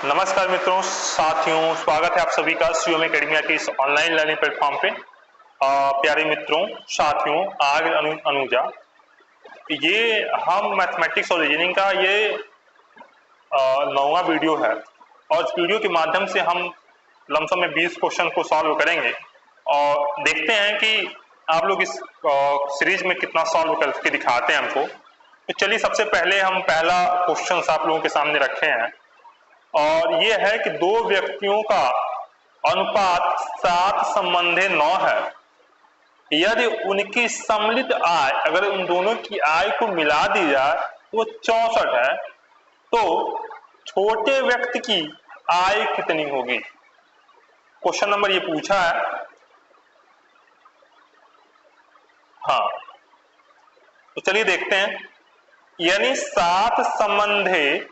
नमस्कार मित्रों, साथियों, स्वागत है आप सभी का सीओएम एकेडमिया के इस ऑनलाइन लर्निंग प्लेटफॉर्म पे। प्यारे मित्रों, साथियों, आज अनुजा ये हम मैथमेटिक्स और रीजनिंग का ये 9वां वीडियो है और इस वीडियो के माध्यम से हम लमसम में 20 क्वेश्चन को सॉल्व करेंगे और देखते हैं कि आप लोग इस सीरीज में कितना सॉल्व करके दिखाते हैं हमको। तो चलिए, सबसे पहले हम पहला क्वेश्चन आप लोगों के सामने रखे हैं और ये है कि दो व्यक्तियों का अनुपात 7:9 है। यदि उनकी सम्मिलित आय, अगर उन दोनों की आय को मिला दी जाए तो वो 64 है, तो छोटे व्यक्ति की आय कितनी होगी? क्वेश्चन नंबर ये पूछा है। हाँ, तो चलिए देखते हैं। यानी 7:9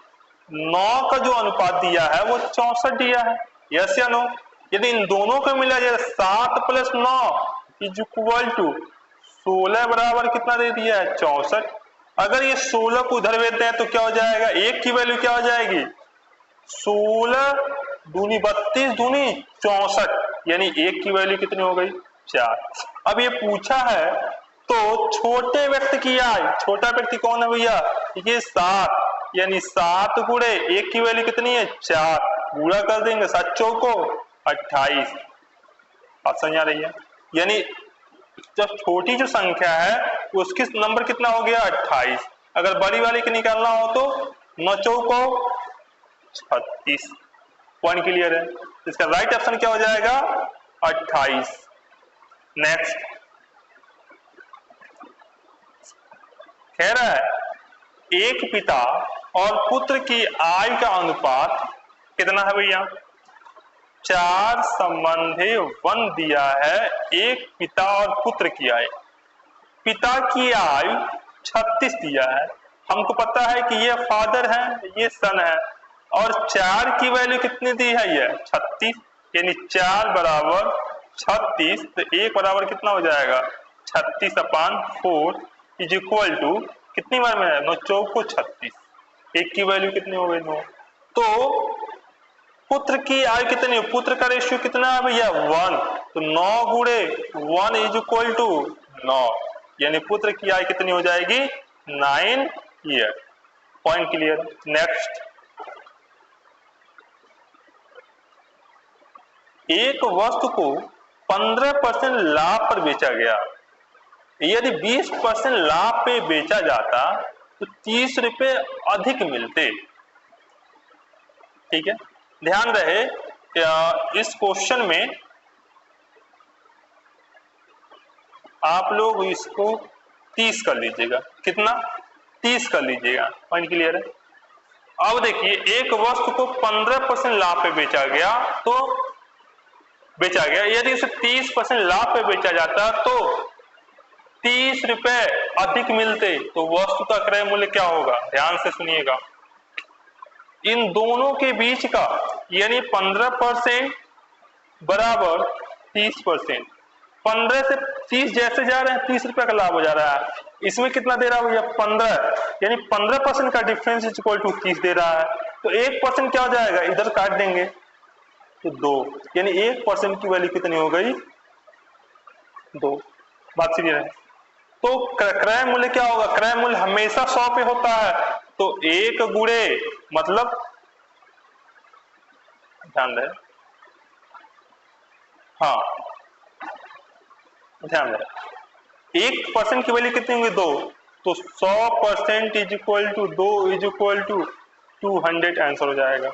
का जो अनुपात दिया है वो 64 दिया है। यस या नो? यदि इन दोनों को मिला जाए 7 + 9 इज इक्वल टू 16 बराबर कितना दे दिया है? 64। अगर ये 16 को उधर भेज दें तो क्या हो जाएगा? एक की वैल्यू क्या हो जाएगी? 16 दूनी 32 दूनी 64, यानी एक की वैल्यू कितनी हो गई? 4। अब ये पूछा है तो छोटे व्यक्ति की आय, छोटा व्यक्ति कौन है भैया? ये 7, यानी 7 गुणे एक की वैल्यू कितनी है? 4। गुणा कर देंगे 7 चौको 28। बात समझ आ रही है? यानी जब छोटी जो संख्या है उसकी नंबर कितना हो गया? 28। अगर बड़ी वाली की निकालना हो तो 9 चौको 36। पॉइंट क्लियर है? इसका राइट ऑप्शन क्या हो जाएगा? 28। नेक्स्ट कह रहा है एक पिता और पुत्र की आय का अनुपात कितना है भैया? 4:1 दिया है। एक पिता और पुत्र की आय, पिता की आय 36 दिया है। हमको पता है कि ये फादर है, ये सन है, और 4 की वैल्यू कितनी दी है? ये 36, यानी 4 बराबर 36, तो 1 बराबर कितना हो जाएगा? 36/4 इज इक्वल टू कितनी बार में है? 9 चौको 36। एक की वैल्यू कितनी हो गई? 9। तो पुत्र की आय कितनी है? पुत्र का रेशियो कितना है भैया? 1। तो 9 गुणे 1 इज इक्वल टू 9, यानी पुत्र की आय कितनी हो जाएगी? 9 ईयर। Point clear? नेक्स्ट, एक वस्तु को 15% लाभ पर बेचा गया। यदि 20% लाभ पे बेचा जाता तो 30 रुपए अधिक मिलते। ठीक है, ध्यान रहे इस क्वेश्चन में आप लोग इसको 30 कर लीजिएगा। कितना? 30 कर लीजिएगा। पॉइंट क्लियर है? अब देखिए, एक वस्तु को 15% लाभ पे बेचा गया, यदि उसे 30% लाभ पे बेचा जाता तो 30 रुपए अधिक मिलते, तो वस्तु का क्रय मूल्य क्या होगा? ध्यान से सुनिएगा। इन दोनों के बीच का, यानी 15% बराबर 30%, 15 से 30 जैसे जा रहे हैं 30 रुपए का लाभ हो जा रहा है। इसमें कितना दे रहा है भैया? 15, यानी 15% का डिफरेंस इज इक्वल टू 30 दे रहा है। तो 1% क्या हो जाएगा? इधर काट देंगे तो 2, यानी 1% की वैल्यू कितनी हो गई? 2। बात क्लियर है? तो क्रय मूल्य क्या होगा? क्रय मूल्य हमेशा 100 पे होता है, तो 1 गुणे, मतलब ध्यान रहे, हाँ ध्यान रहे, 1% की वैल्यू कितनी होगी? 2, तो 100% is equal to 2 is equal to 200 answer हो जाएगा।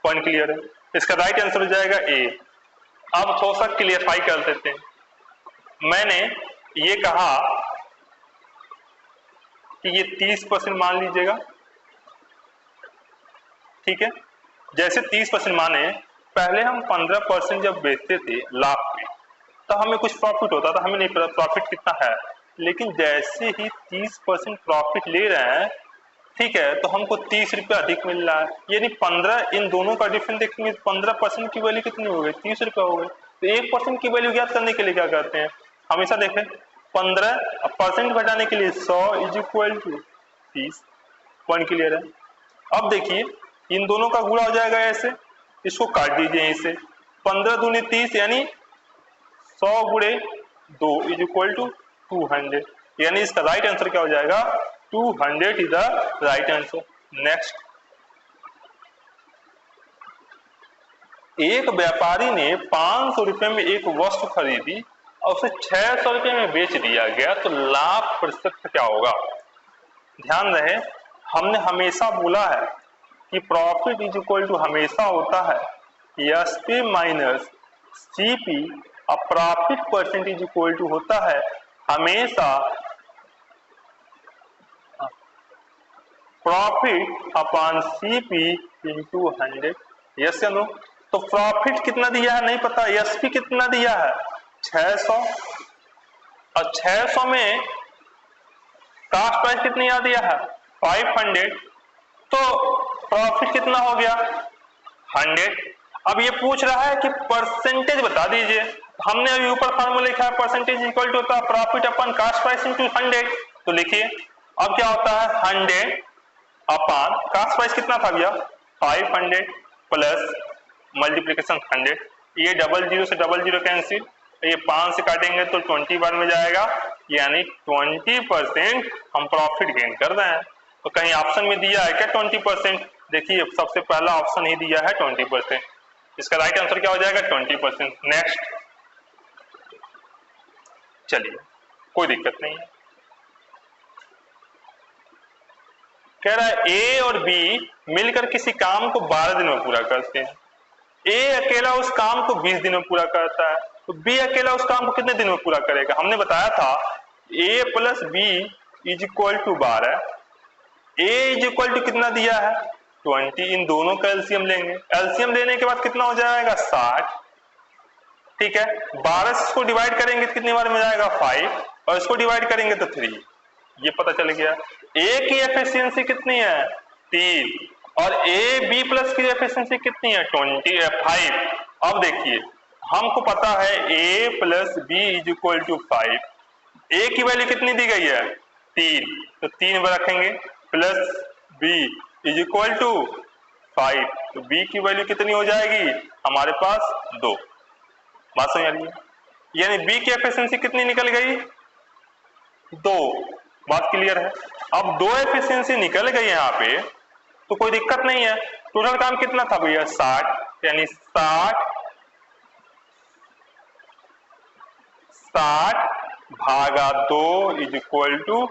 पॉइंट क्लियर है? इसका राइट आंसर हो जाएगा ए। अब थोड़ा सा क्लियरफाई कर देते हैं। मैंने ये कहा कि ये 30% मान लीजिएगा। ठीक है, जैसे 30% माने, पहले हम 15% जब बेचते थे लाभ पे तो हमें कुछ प्रॉफिट होता था, हमें नहीं पता प्रॉफिट कितना है। लेकिन जैसे ही 30% प्रॉफिट ले रहे हैं, ठीक है, तो हमको 30 रुपये अधिक मिल रहा है, यानी 15, इन दोनों का डिफरेंस देखेंगे 15% की वैल्यू कितनी हो गई? 30 रुपये हो गई। तो 1% की वैल्यू ज्ञात करने के लिए क्या करते हैं? हमेशा देखें 15% घटाने के लिए 100 is equal to 30। Point clear है? अब देखिए, इन दोनों का गुणा हो जाएगा ऐसे, इसको काट दीजिए इसे, 15 दूनी 30 यानी 100 गुणे 2 इज इक्वल टू 200, यानी इसका राइट आंसर क्या हो जाएगा 200 is the right answer. Next, एक व्यापारी ने 500 रुपए में एक वस्तु खरीदी और उसे 600 रुपए में बेच दिया गया, तो लाभ प्रतिशत क्या होगा। ध्यान रहे, हमने हमेशा बोला है कि प्रॉफिट इज इक्वल टू हमेशा होता है एसपी माइनस सीपी, और प्रॉफिट परसेंटेज इक्वल टू होता है हमेशा profit upon CP into 100। Yes या नो। तो प्रॉफिट कितना दिया है नहीं पता, एसपी कितना दिया है 600, और 600 में कास्ट प्राइस कितनी आ दिया है 500, तो प्रॉफिट कितना हो गया 100। अब ये पूछ रहा है कि परसेंटेज बता दीजिए, हमने अभी ऊपर फॉर्मूला लिखा है परसेंटेज इक्वल टू होता है प्रॉफिट अपन कास्ट प्राइस इनटू 100, तो लिखिए अब क्या होता है 100 अपन कास्ट प्राइस कितना था भैया 500 प्लस मल्टीप्लिकेशन 100, ये 00 से 00 कैंसिल, ये 5 से काटेंगे तो 20 बार में जाएगा, यानी 20% हम प्रॉफिट गेन कर रहे हैं। तो कहीं ऑप्शन में दिया है क्या 20%, देखिए सबसे पहला ऑप्शन ही दिया है 20%, इसका राइट आंसर क्या हो जाएगा 20%। नेक्स्ट, चलिए कोई दिक्कत नहीं है। कह रहा है ए और बी मिलकर किसी काम को 12 दिन में पूरा करते हैं, ए अकेला उस काम को 20 दिन में पूरा करता है, तो बी अकेला उस काम को कितने दिन में पूरा करेगा। हमने बताया था A plus B is equal to 12, A is equal to कितना दिया है 20, इन दोनों का एलसीएम लेंगे, एलसीएम लेने के बाद कितना हो जाएगा 60, ठीक है। 12 से इसको डिवाइड करेंगे तो कितनी बार में जाएगा 5, और इसको डिवाइड करेंगे तो 3, ये पता चल गया। ए की एफिशिएंसी कितनी है 3, और ए बी प्लस की एफिशिएंसी कितनी है 5। अब देखिए हमको पता है A plus B is equal to 5, A की वैल्यू कितनी दी गई है 3, तो 3 बार रखेंगे, plus B is equal to 5, तो बी की वैल्यू कितनी हो जाएगी हमारे पास 2। बात समझ आ रही है, यानी बी की एफिशिएंसी कितनी निकल गई 2। बात क्लियर है। अब 2 एफिशिएंसी निकल गई यहाँ पे तो कोई दिक्कत नहीं है। टोटल काम कितना था भैया 60, यानी 60 भागा 2 इज इक्वल टू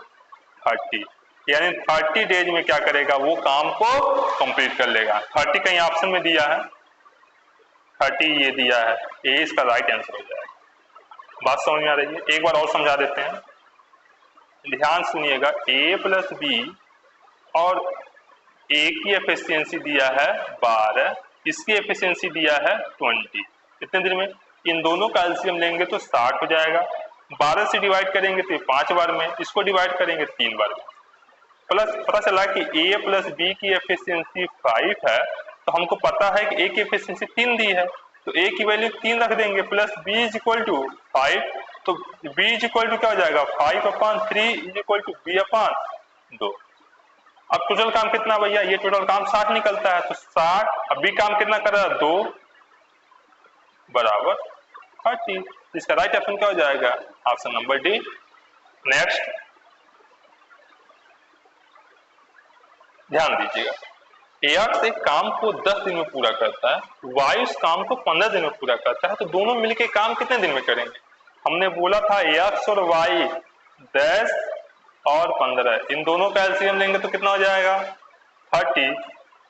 30, यानी 30 डेज में क्या करेगा वो काम को कंप्लीट कर लेगा। 30 कहीं ऑप्शन में दिया है, 30 ये दिया है, ये इसका राइट आंसर हो जाएगा। बात समझ में आ रही है, एक बार और समझा देते हैं, ध्यान सुनिएगा। ए प्लस बी और ए की एफिशिएंसी दिया है 12, इसकी एफिशिएंसी दिया है 20, कितने दिन में, इन दोनों का एलसीएम लेंगे तो 60 हो जाएगा, 12 से डिवाइड करेंगे तो 5 बार में, इसको डिवाइड करेंगे 3 बार में, प्लस पता चला कि ए प्लस बी की एफिशिएंसी 5 है, तो हमको पता है कि ए की एफिशिएंसी 3 दी है, तो ए की वैल्यू 3 रख देंगे, plus B is equal to 5, तो बी इज इक्वल टू क्या हो जाएगा 5/3 is equal to B upon 2। अब टोटल काम कितना भैया, ये टोटल काम 60 निकलता है, तो 60, अब बी काम कितना कर रहा है 2 बराबर 30, इसका राइट ऑप्शन क्या हो जाएगा ऑप्शन नंबर डी। नेक्स्ट, ध्यान दीजिएगा, एक्स एक काम को 10 दिन में पूरा करता है, वाई उस काम को 15 दिन में पूरा करता है, तो दोनों मिलके काम कितने दिन में करेंगे। हमने बोला था एक्स और वाई 10 और 15, इन दोनों का एलसीएम लेंगे तो कितना हो जाएगा 30,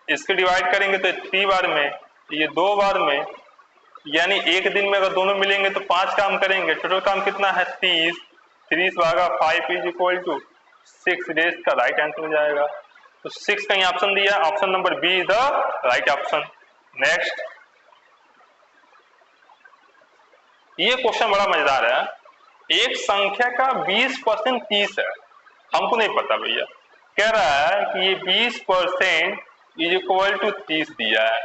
इसके डिवाइड करेंगे तो 3 बार में, ये 2 बार में, यानी एक दिन में अगर दोनों मिलेंगे तो 5 काम करेंगे, टोटल काम कितना है 30 भागा 5 इज इक्वल टू 6 डेज का राइट आंसर हो जाएगा। तो 6 कहीं ऑप्शन दिया, option number B is the right option. Next, ये क्वेश्चन बड़ा मजेदार है। एक संख्या का 20% 30 है, हमको नहीं पता भैया, कह रहा है कि ये 20% इज इक्वल टू 30 दिया है,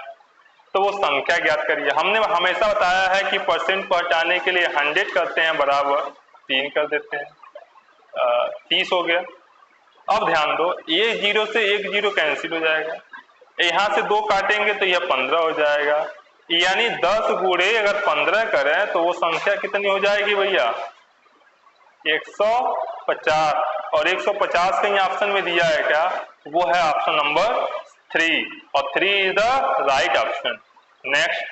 तो वो संख्या ज्ञात करिए। हमने हमेशा बताया है कि परसेंट को हटाने के लिए 100 करते हैं बराबर 3 कर देते हैं, 30 हो गया। अब ध्यान दो, ये 0 से 1 0 कैंसिल हो जाएगा, यहां से 2 काटेंगे तो यह 15 हो जाएगा, यानी 10 गुणे अगर 15 करें तो वो संख्या कितनी हो जाएगी भैया 150। और 150 कहीं ऑप्शन में दिया है क्या, वो है ऑप्शन नंबर 3 और 3 is the right option. Next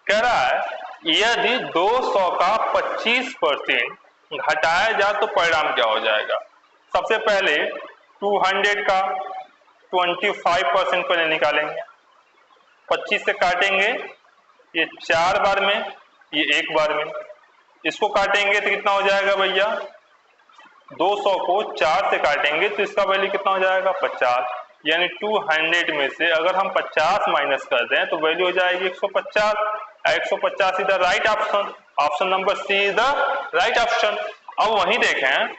कह रहा है यदि 200 का 25% घटाया जाए तो परिणाम क्या हो जाएगा। सबसे पहले 200 का 25% पहले निकालेंगे, 25 से काटेंगे, ये 4 बार में, ये 1 बार में, इसको काटेंगे तो कितना हो जाएगा भैया 200 को 4 से काटेंगे तो इसका वैल्यू कितना हो जाएगा 50, यानी 200 में से अगर हम 50 माइनस कर दें तो वैल्यू हो जाएगी 150। 150 is the right option, option number C is the right option. अब वहीं देखें,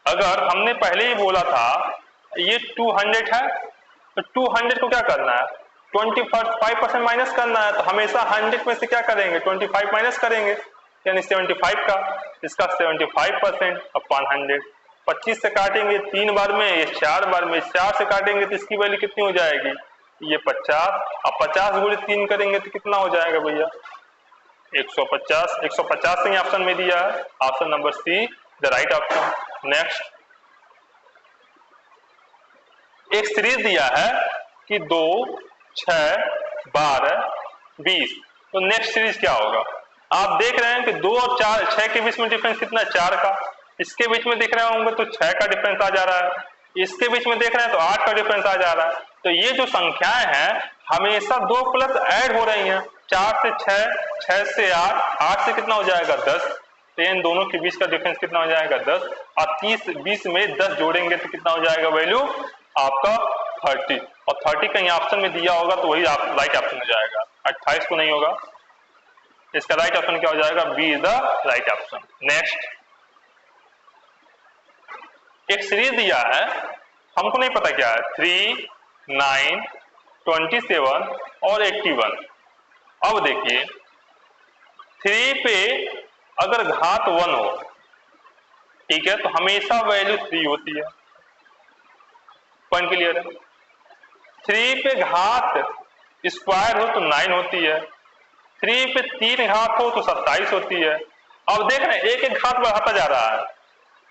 अगर हमने पहले ही बोला था ये 200 है तो 200 को क्या करना है 25% माइनस करना है, तो हमेशा 100 में से क्या करेंगे 25 माइनस करेंगे, यानी 75 का, इसका 75% अपॉन 100। 25 से काटेंगे 3 बार में, ये 4 बार में, 4 से काटेंगे तो इसकी वैल्यू कितनी हो जाएगी ये 50। अब 50 गुणे 3 करेंगे तो कितना हो जाएगा भैया 150। 150 से ऑप्शन में दिया है, option number see the right option. Next एक सीरीज दिया है कि 2, 6, 12, 20, तो नेक्स्ट सीरीज क्या होगा। आप देख रहे हैं कि 2 और 4, 6 के बीच में डिफरेंस कितना है 4 का, इसके बीच में देख रहे होंगे तो 6 का डिफरेंस आ जा रहा है, इसके बीच में देख रहे हैं तो 8 का डिफरेंस आ जा रहा है। तो ये जो संख्याएं हैं हमेशा 2 प्लस ऐड हो रही हैं, 4 से 6, 6 से 8, 8 से कितना हो जाएगा 10, तो इन दोनों के बीच का डिफरेंस कितना हो जाएगा 10, और 30 20 में 10 जोड़ेंगे तो कितना हो जाएगा वैल्यू आपका 30, और 30 कहीं ऑप्शन में दिया होगा तो वही राइट ऑप्शन हो जाएगा, 28 को नहीं होगा। इसका राइट ऑप्शन क्या हो जाएगा B is the right option. Next एक सीरीज दिया है, हमको नहीं पता क्या है 3, 9, 27 और 81। अब देखिए 3 पे अगर घात 1 हो, ठीक है, तो हमेशा वैल्यू 3 होती है, पॉइंट क्लियर है। 3 पे घात स्क्वायर हो तो 9 होती है, 3 पे 3 घात हो तो 27 होती है। अब देख रहे हैं एक एक घात बढ़ाता जा रहा है,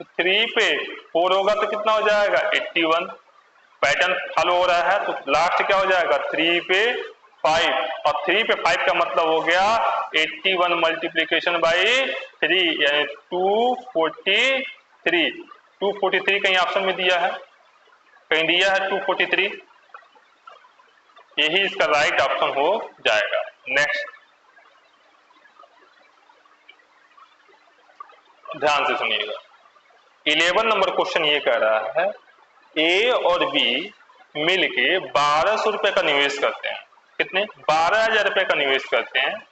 तो 3 पे 4 होगा तो कितना हो जाएगा 81, पैटर्न फॉलो हो रहा है, तो लास्ट क्या हो जाएगा 3 पे 5, और 3 पे 5 का मतलब हो गया 81 मल्टीप्लीकेशन बाई 3 यानी 243। 243 कहीं ऑप्शन में दिया है, कहीं दिया है 243, यही इसका राइट ऑप्शन हो जाएगा। नेक्स्ट ध्यान से सुनिएगा, 11 नंबर क्वेश्चन ये कह रहा है ए और बी मिलके 1200 रुपए का निवेश करते हैं, कितने 12,000 रुपए का निवेश करते हैं।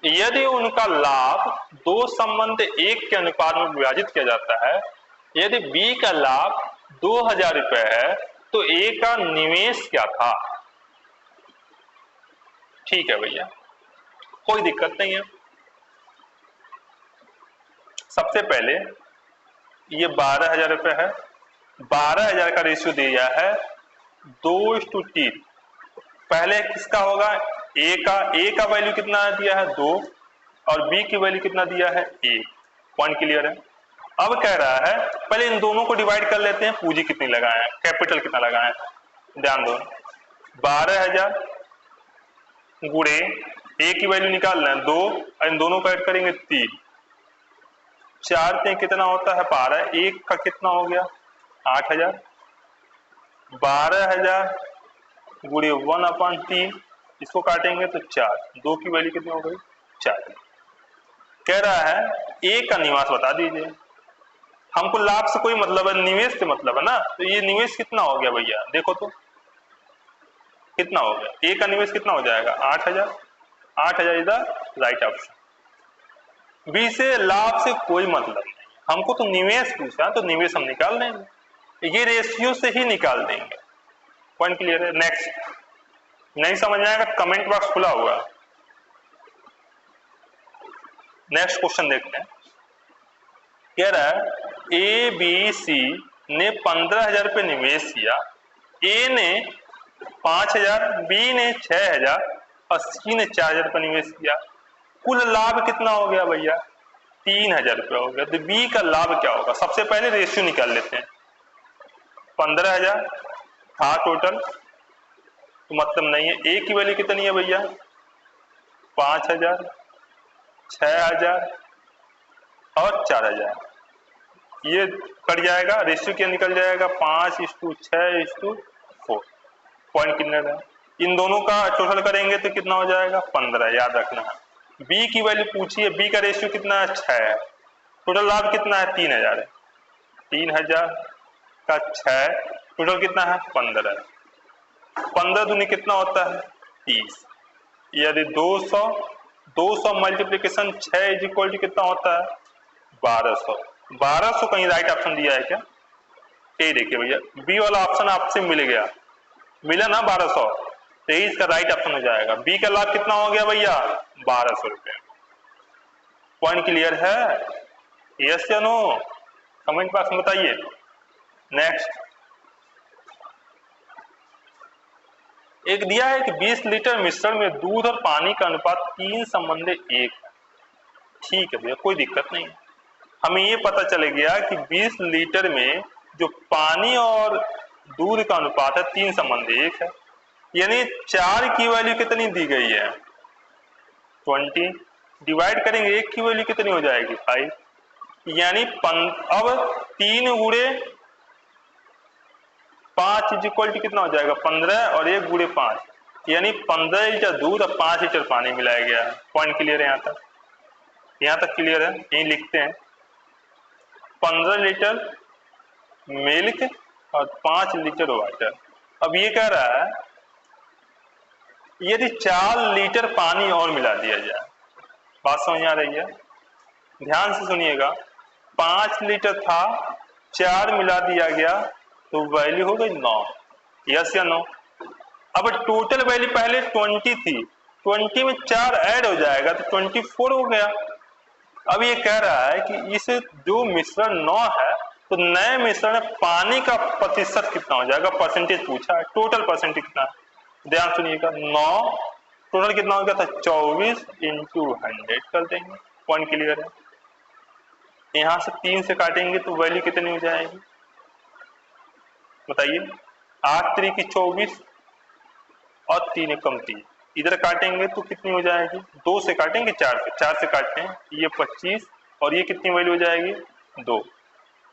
यदि उनका लाभ 2 संबंध 1 के अनुपात में विभाजित किया जाता है, यदि बी का लाभ 2,000 रुपए है तो ए का निवेश क्या था। ठीक है भैया, कोई दिक्कत नहीं है। सबसे पहले ये 12,000 रुपए है, 12,000 का रेशियो दिया है 2:3। पहले किसका होगा ए का वैल्यू कितना दिया है 2 और बी की वैल्यू कितना दिया है 1, पॉइंट क्लियर है। अब कह रहा है पहले इन दोनों को डिवाइड कर लेते हैं, पूंजी कितनी लगाए, कैपिटल कितना लगाए, ध्यान दो 12,000 गुणे ए की वैल्यू निकालना है 2 और इन दोनों को ऐड करेंगे 3, 4 पे कितना होता है 12, 1 का कितना हो गया 8,000, 12,000 गुणे 1/3, इसको काटेंगे तो 4, 2 की वैल्यू कितनी हो गई 4। कह रहा है ए का निवास बता दीजिए, हमको लाभ से कोई मतलब है, निवेश से मतलब है ना, तो ये निवेश कितना हो गया भैया देखो तो कितना हो गया, ए का निवेश कितना हो जाएगा 8,000, 8,000 is the right option. B से लाभ से कोई मतलब नहीं, हमको तो निवेश पूछा तो निवेश हम निकाल देंगे, ये रेशियो से ही निकाल देंगे, पॉइंट क्लियर है। नेक्स्ट नहीं समझ में आएगा कमेंट बॉक्स खुला हुआ। नेक्स्ट क्वेश्चन देखते हैं, कह रहा है ए बी सी ने 15,000 रुपये निवेश किया, ए ने 5000, बी ने 6000 और सी ने 4000 पर निवेश किया। कुल लाभ कितना हो गया भैया? 3000 रुपया हो गया। तो बी का लाभ क्या होगा? सबसे पहले रेशियो निकाल लेते हैं। 15000 था टोटल, तो मतलब नहीं है। ए की वैल्यू कितनी है भैया? 5000, 6000 और 4000। ये कट जाएगा, रेशियो क्या निकल जाएगा? 5:6:4। पॉइंट कितने है? इन दोनों का टोटल करेंगे तो कितना हो जाएगा? 15। याद रखना है। बी की वैल्यू पूछी है, बी का रेशियो कितना है? 6 है। टोटल लाभ कितना है? 3000 है। 3000 का 6, टोटल कितना है? 15। 15 दूनी कितना होता है? 30। यदि 200 मल्टीप्लीकेशन 6 इज इक्वल टू कितना होता है? 1200। 1200 कहीं राइट ऑप्शन दिया है क्या? यही देखिए भैया, बी वाला ऑप्शन आपसे मिल गया, मिला ना 1200, तो इसका राइट ऑप्शन हो जाएगा। बी का लाभ कितना हो गया भैया? 1200 रुपये। पॉइंट क्लियर है? यस या नो? कमेंट बॉक्स में बताइए। नेक्स्ट एक दिया है कि 20 लीटर मिश्रण में दूध और पानी का अनुपात 3:1 है। ठीक है भैया, कोई दिक्कत नहीं। हमें ये पता चल गया कि 20 लीटर में जो पानी और दूध का अनुपात है 3:1 है। यानी 4 की वैल्यू कितनी दी गई है? 20। डिवाइड करेंगे 1 की वैल्यू कितनी हो जाएगी? 5। यानी अब 3 गुणे 5 इज इक्वल टू कितना हो जाएगा? 15 और 1 गुणे 5, यानी 15 लीटर दूध और 5 लीटर पानी मिलाया गया है। पॉइंट क्लियर है? यहाँ तक क्लियर है? यही लिखते हैं 15 लीटर मिल्क और 5 लीटर वाटर। अब ये कह रहा है यदि 4 लीटर पानी और मिला दिया जाए। बात समझ आ रही है? ध्यान से सुनिएगा। 5 लीटर था, 4 मिला दिया गया, तो वैल्यू हो गई 9। यस या नो? अब टोटल वैल्यू पहले 20 थी, 20 में 4 ऐड हो जाएगा तो 24 हो गया। अब ये कह रहा है कि इस जो मिश्रण 9 है, तो नए मिश्रण में पानी का प्रतिशत कितना हो जाएगा? परसेंटेज पूछा है। टोटल परसेंटेज कितना? ध्यान सुनिएगा। 9 टोटल कितना हो गया था? 24 × 100 कर देंगे। पॉइंट क्लियर है? यहां से 3 से काटेंगे तो वैल्यू कितनी हो जाएगी बताइए? 8 3 की 24 और 3 एकम 3। इधर काटेंगे तो कितनी हो जाएगी? 2 से काटेंगे 4 से, 4 से काटते हैं, ये 25 और ये कितनी वैल्यू हो जाएगी? 2।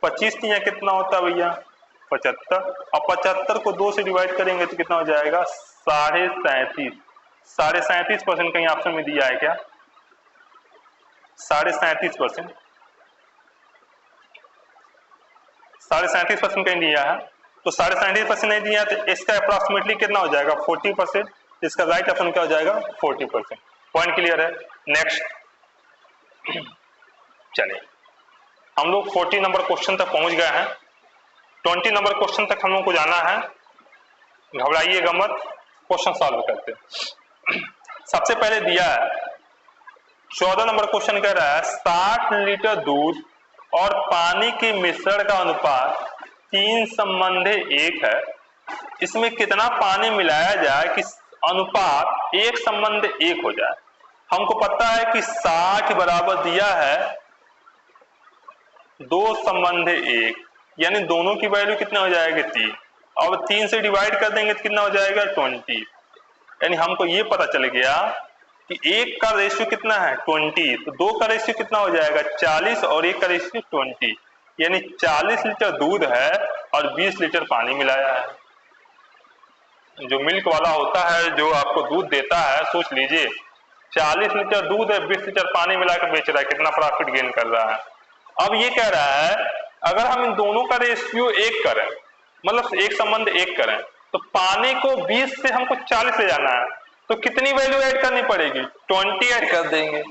25 3 कितना होता है भैया? 75। अब 75 को 2 से डिवाइड करेंगे तो कितना हो जाएगा? 37.5। 37.5% कहीं ऑप्शन में दिया है क्या? 37.5%, 37.5% कहीं दिया है? तो 37.5% नहीं दिया तो इसका अप्रॉक्सीमेटली कितना हो जाएगा? 40%। इसका राइट ऑप्शन क्या हो जाएगा? 40%। पॉइंट क्लियर है? नेक्स्ट चलिए, हम लोग 40 नंबर क्वेश्चन तक पहुंच गए हैं। 20 नंबर क्वेश्चन तक हम लोग को जाना है। घबराइएगा मत, क्वेश्चन सॉल्व करते हैं। सबसे पहले दिया है 14 नंबर क्वेश्चन कह रहा है 60 लीटर दूध और पानी के मिश्रण का अनुपात 3:1 है। इसमें कितना पानी मिलाया जाए कि अनुपात 1:1 हो जाए? हमको पता है कि 60 बराबर दिया है 2:1, यानी दोनों की वैल्यू कितना हो जाएगी? 3। अब 3 से डिवाइड कर देंगे तो कितना हो जाएगा? 20। यानी हमको ये पता चल गया कि 1 का रेशियो कितना है? 20। तो 2 का रेशियो कितना हो जाएगा? 40 और 1 का रेशियो 20। यानी 40 लीटर दूध है और 20 लीटर पानी मिलाया है। जो मिल्क वाला होता है, जो आपको दूध देता है, सोच लीजिए 40 लीटर दूध है, 20 लीटर पानी मिलाकर बेच रहा है, कितना प्रॉफिट गेन कर रहा है। अब ये कह रहा है अगर हम इन दोनों का रेशियो 1 करें, मतलब 1:1 करें, तो पानी को 20 से हमको 40 ले जाना है, तो कितनी वैल्यू ऐड करनी पड़ेगी? 20 ऐड कर देंगे।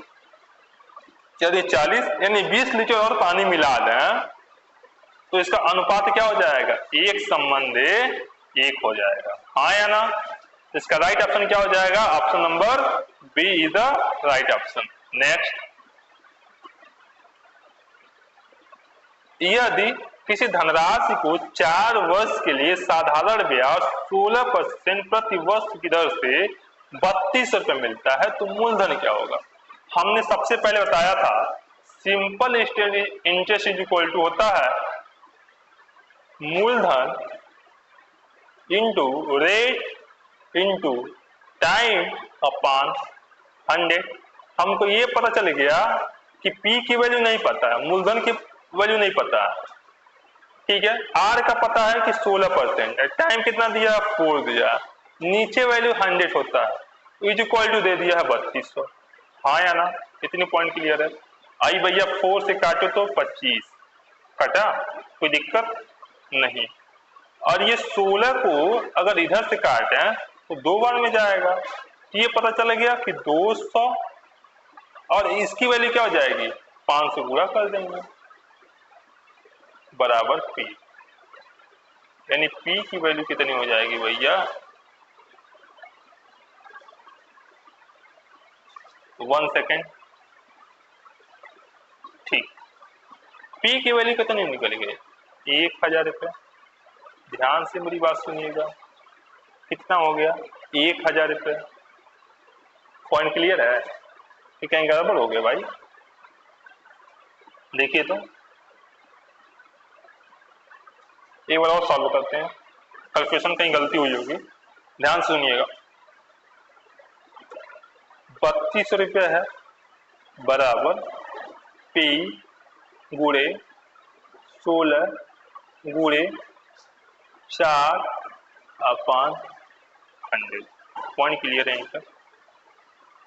यदि 40 यानी 20 लीटर और पानी मिला दें तो इसका अनुपात क्या हो जाएगा? 1:1 हो जाएगा। हाँ या ना? इसका राइट ऑप्शन क्या हो जाएगा? Option number B is the right option. Next, यदि किसी धनराशि को 4 वर्ष के लिए साधारण ब्याज 16% प्रति वर्ष की दर से 32 रुपए मिलता है, तो मूलधन क्या होगा? हमने सबसे पहले बताया था simple interest is equal to होता है मूलधन into rate into time upon 100। हमको ये पता चल गया कि P की वैल्यू नहीं पता है, मूलधन की वैल्यू नहीं पता है, ठीक है। R का पता है कि 16% है, टाइम कितना दिया 4 दिया, नीचे वैल्यू 100 होता है, इज इक्वल टू दे दिया है 3200। हाँ या ना? इतनी पॉइंट क्लियर है। आई भैया 4 से काटो तो 25 कटा, कोई दिक्कत नहीं। और ये 16 को अगर इधर से काटे तो 2 बार में जाएगा, ये पता चल गया कि 200 और इसकी वैल्यू क्या हो जाएगी 500 पूरा कर देंगे बराबर P, यानी P की वैल्यू कितनी हो जाएगी भैया 1 सेकेंड, ठीक। P की वैल्यू कितनी निकल गई 1000 रुपये। ध्यान से मेरी बात सुनिएगा, कितना हो गया 1000 रुपये। पॉइंट क्लियर है कि कहीं गड़बड़ हो गया भाई? देखिए तो एक बार और सॉल्व करते हैं, कैलकुलेशन कहीं गलती हुई होगी, ध्यान सुनिएगा। 3200 रुपये है बराबर P गुणे 16 गुणे 4 अपॉन 100। पॉइंट क्लियर है? इनका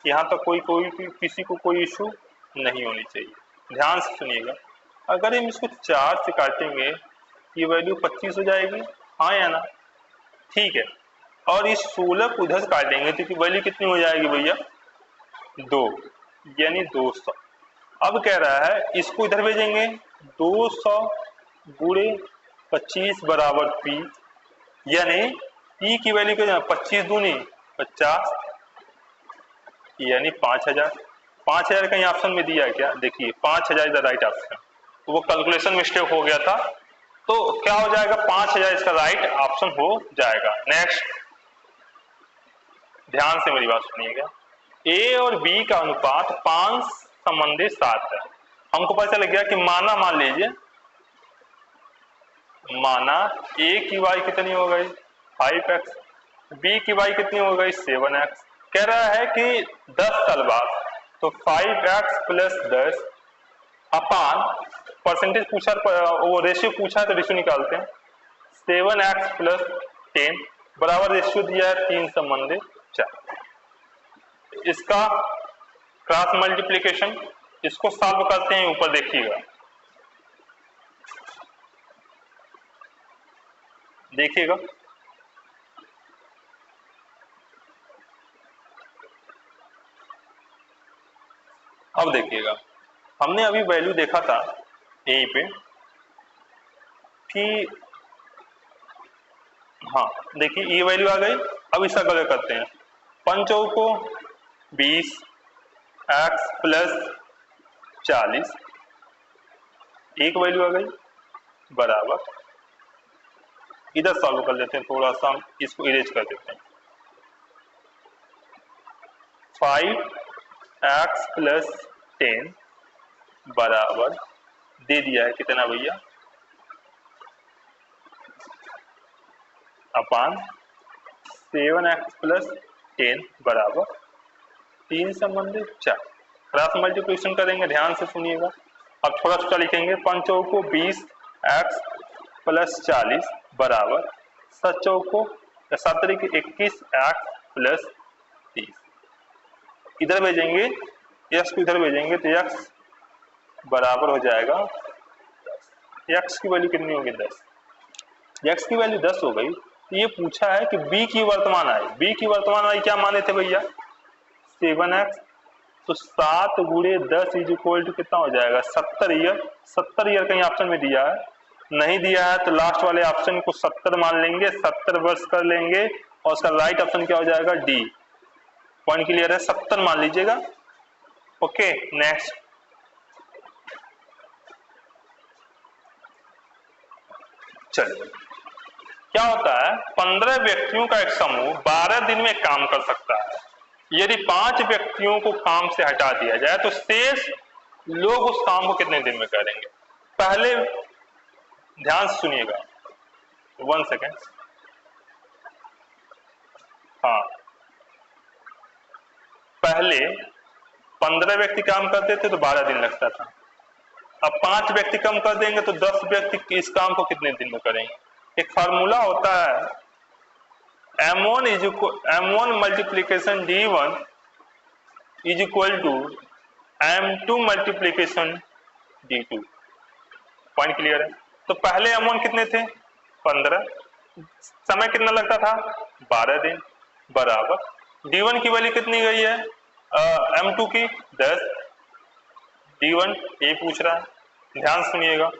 यहाँ तक कोई किसी को कोई इशू नहीं होनी चाहिए। ध्यान से सुनिएगा, अगर हम इसको 4 से काटेंगे ये वैल्यू 25 हो जाएगी, हाँ या ना? ठीक है। और इस 16 को उधर से काटेंगे तो वैल्यू कितनी हो जाएगी भैया 2, यानी 200। अब कह रहा है इसको इधर भेजेंगे 200 गुणे 25 बराबर P, यानी P की वैल्यू क्या 25 दूनी 50, यानी 5000। 5000 कहीं ऑप्शन में दिया है क्या? देखिए 5000 इज द राइट ऑप्शन, तो वो कैलकुलेशन मिस्टेक हो गया था, तो क्या हो जाएगा 5000 इसका राइट ऑप्शन हो जाएगा। नेक्स्ट, ध्यान से मेरी बात सुनिएगा, A और B का अनुपात 5 संबंधी 7 है। हमको पता चल गया कि माना, मान लीजिए माना A की y कितनी हो गई 5x, B की y कितनी हो गई 7x। कह रहा है कि 10 साल बाद, तो 5x प्लस 10 अपान परसेंटेज पूछा, वो रेशियो पूछा है तो रेशियो निकालते हैं, 7x प्लस 10 बराबर रेशियो दिया है 3 संबंधी 4। इसका क्रॉस मल्टीप्लीकेशन, इसको सॉल्व करते हैं, ऊपर देखिएगा, देखिएगा अब देखिएगा, हमने अभी वैल्यू देखा था यहीं पे कि हाँ देखिए ये वैल्यू आ गई। अब इसका गलत करते हैं, 5 को 20 x प्लस 40, एक वैल्यू आ गई बराबर, इधर सॉल्व कर लेते हैं, थोड़ा सा इसको इरेज कर देते हैं, 5x प्लस 10 बराबर दे दिया है कितना भैया अपान 7x प्लस 10 बराबर 3 संबंधी 4। क्रॉस मल्टीप्लिकेशन करेंगे, ध्यान से सुनिएगा। अब छोटा छोटा लिखेंगे, 5 को 20 x प्लस 40 बराबर 7 को 21 x प्लस 30। इधर भेजेंगे x को, इधर भेजेंगे तो x बराबर हो जाएगा 10। x की वैल्यू कितनी होगी 10, x की वैल्यू 10 हो गई। तो ये पूछा है कि b की वर्तमान आय, b की वर्तमान आय क्या माने थे भैया 7x, तो 7 गुणे 10 इज इक्वल टू कितना हो जाएगा 70 ईयर। 70 ईयर कहीं ऑप्शन में दिया है, नहीं दिया है तो लास्ट वाले ऑप्शन को 70 मान लेंगे, 70 वर्ष कर लेंगे और उसका राइट ऑप्शन क्या हो जाएगा डी। पॉइंट क्लियर है, 70 मान लीजिएगा। ओके नेक्स्ट, चलिए, क्या होता है, 15 व्यक्तियों का एक समूह 12 दिन में काम कर सकता है। यदि 5 व्यक्तियों को काम से हटा दिया जाए तो शेष लोग उस काम को कितने दिन में करेंगे? पहले ध्यान से सुनिएगा, 1 सेकेंड। हाँ, पहले 15 व्यक्ति काम करते थे तो 12 दिन लगता था। अब 5 व्यक्ति कम कर देंगे तो 10 व्यक्ति इस काम को कितने दिन में करेंगे? एक फार्मूला होता है, M1 multiplication D1 is equal to M2 multiplication D2। Point clear है? तो पहले M1 कितने थे? 15, समय कितना लगता था? 12 दिन, बराबर D1 की वैल्यू कितनी गई है? M2 की 10। D1 ये पूछ रहा है, ध्यान सुनिएगा।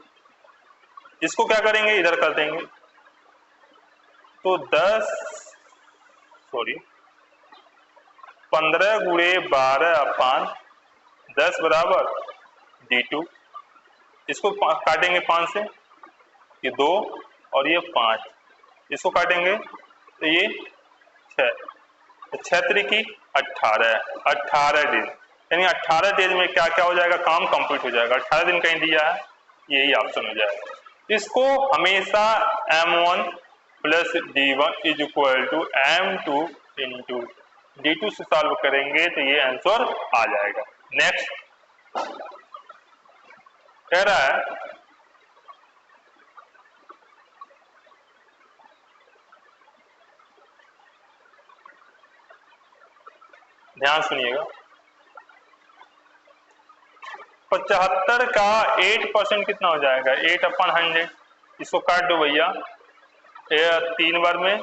इसको क्या करेंगे, इधर कर देंगे तो 15 गुणे 12 अपान 10 बराबर D2। इसको काटेंगे 5 से, ये 2 और ये 5, इसको काटेंगे तो ये 6, 6 त्रिकी 18 दिन, यानी 18 डेज में क्या क्या हो जाएगा, काम कंप्लीट हो जाएगा। 18 दिन कहीं दिया है, यही ऑप्शन हो जाएगा। इसको हमेशा M1 plus D1 is equal to M2 into D2 से सॉल्व करेंगे तो ये आंसर आ जाएगा। नेक्स्ट कह रहा है, ध्यान सुनिएगा, 75 का 8% कितना हो जाएगा? 8/100। इसको काट दो भैया, ये 3 बार में,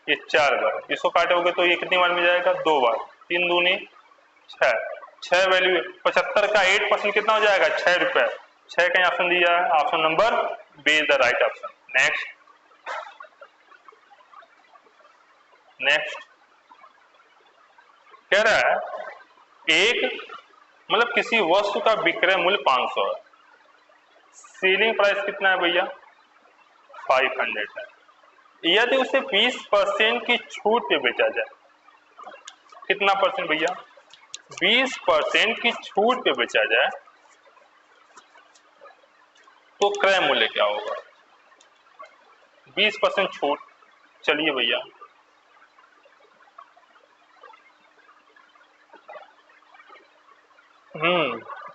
ये 4 बार। इसको काटोगे तो ये कितनी बार में जाएगा? 2 बार। 3 दूनी 6 वैल्यू। 75 का 8% कितना हो जाएगा? 6 रुपए। 6 का ऑप्शन दिया है, option number B is the right option. Next कह रहा है, एक मतलब किसी वस्तु का विक्रय मूल्य 500 है, सीलिंग प्राइस कितना है भैया? 500 है। यदि उसे 20% की छूट पे बेचा जाए, कितना परसेंट भैया? 20% की छूट पे बेचा जाए तो क्रय मूल्य क्या होगा? 20% छूट, चलिए भैया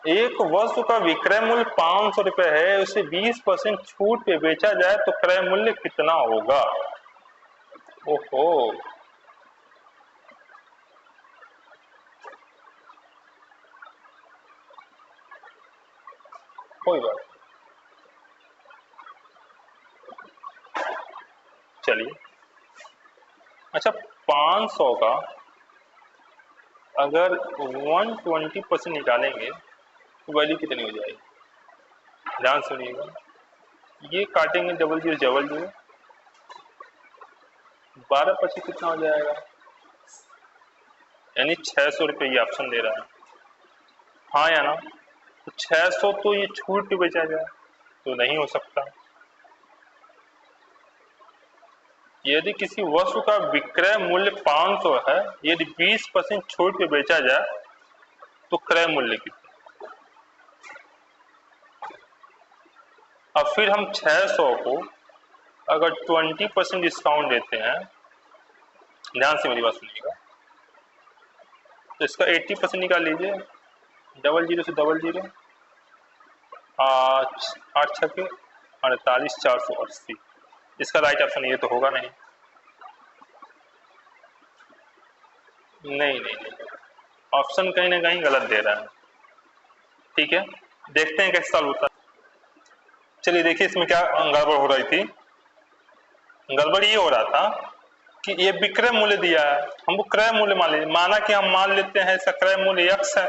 एक वस्तु का विक्रय मूल्य 500 रुपए है, उसे 20% छूट पे बेचा जाए तो क्रय मूल्य कितना होगा? ओहो, कोई बात, चलिए। अच्छा, 500 का अगर 120% निकालेंगे तो वैल्यू कितनी हो जाएगी? ध्यान सुनिएगा, ये काटेंगे 0000, 12/25 कितना हो जाएगा? यानी 600 रुपये ये ऑप्शन दे रहा है, हाँ या ना? तो 600 तो ये छूट पे बेचा जाए तो नहीं हो सकता। यदि किसी वस्तु का विक्रय मूल्य 500 है, यदि 20% छूट पे बेचा जाए तो क्रय मूल्य कितना? अब फिर हम 600 को अगर 20% डिस्काउंट देते हैं, ध्यान से मेरी बात सुनिएगा, तो इसका 80% निकाल लीजिए, 00 से 00, 8 छके 48, 480। इसका राइट ऑप्शन ये तो होगा नहीं। नहीं, ऑप्शन कहीं ना कहीं गलत दे रहा है। ठीक है, देखते हैं कैसे सॉल्व होता है। चलिए देखिए, इसमें क्या गड़बड़ हो रही थी। गड़बड़ ये हो रहा था कि ये विक्रय मूल्य दिया है, हमको क्रय मूल्य मान लीजिए, माना कि हम मान लेते हैं इसका क्रय मूल्य x है,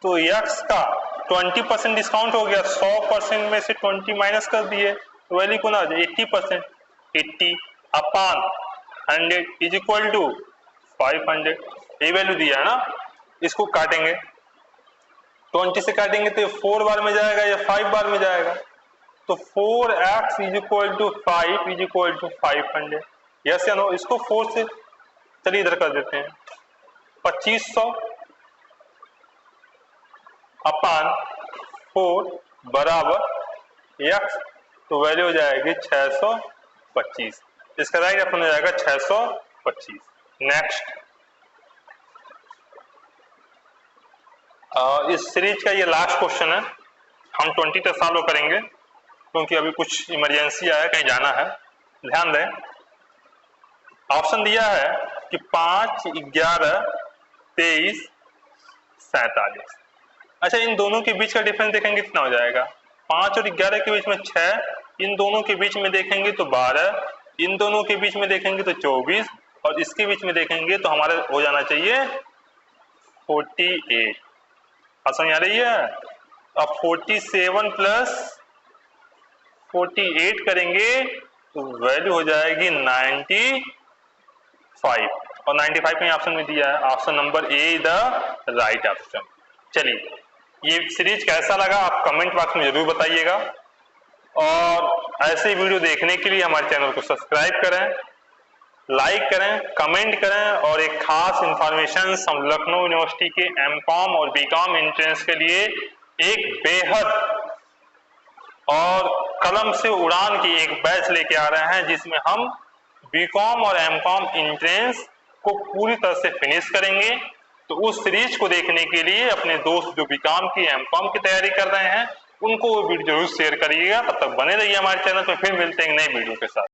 तो x का 20% डिस्काउंट हो गया, 100% में से 20 माइनस कर दिए तो वैल्यू को ना 80%, 80/100 इज इक्वल टू 500। ये वैल्यू दिया है ना। इसको काटेंगे, 20 से काटेंगे तो 4 बार में जाएगा या 5 बार में जाएगा? तो 4x is equal to 5 is equal to 500। Yes या नो? इसको 4 से चलिए इधर कर देते हैं, 2500 अपान 4 बराबर x, तो वैल्यू हो जाएगी 625। इसका राइट ऑप्शन हो जाएगा 625। नेक्स्ट, इस सीरीज का ये लास्ट क्वेश्चन है। हम 20 तक सॉल्व करेंगे क्योंकि अभी कुछ इमरजेंसी आया, कहीं जाना है। ध्यान दें, ऑप्शन दिया है कि 5, 11, 23, 47। अच्छा, इन दोनों के बीच का डिफरेंस देखेंगे कितना हो जाएगा? 5 और 11 के बीच में 6, इन दोनों के बीच में देखेंगे तो 12, इन दोनों के बीच में देखेंगे तो 24, और इसके बीच में देखेंगे तो हमारा हो जाना चाहिए 48। समझ आ रही है? अब 47 प्लस 48 करेंगे तो वैल्यू हो जाएगी 95, और 95 में ऑप्शन में दिया है, option number A the right option. चलिए, ये सीरीज कैसा लगा आप कमेंट बॉक्स में जरूर बताइएगा, और ऐसे वीडियो देखने के लिए हमारे चैनल को सब्सक्राइब करें, लाइक करें, कमेंट करें। और एक खास इंफॉर्मेशन, हम लखनऊ यूनिवर्सिटी के एमकॉम और बीकॉम एंट्रेंस के लिए एक बेहद और कलम से उड़ान की एक बैच लेके आ रहे हैं, जिसमें हम बीकॉम और एमकॉम एंट्रेंस को पूरी तरह से फिनिश करेंगे। तो उस सीरीज को देखने के लिए अपने दोस्त जो बीकॉम की, एमकॉम की तैयारी कर रहे हैं, उनको वो वीडियो जरूर शेयर करिएगा। तब तक बने रहिए हमारे चैनल पर, फिर मिलते हैं नए वीडियो के साथ।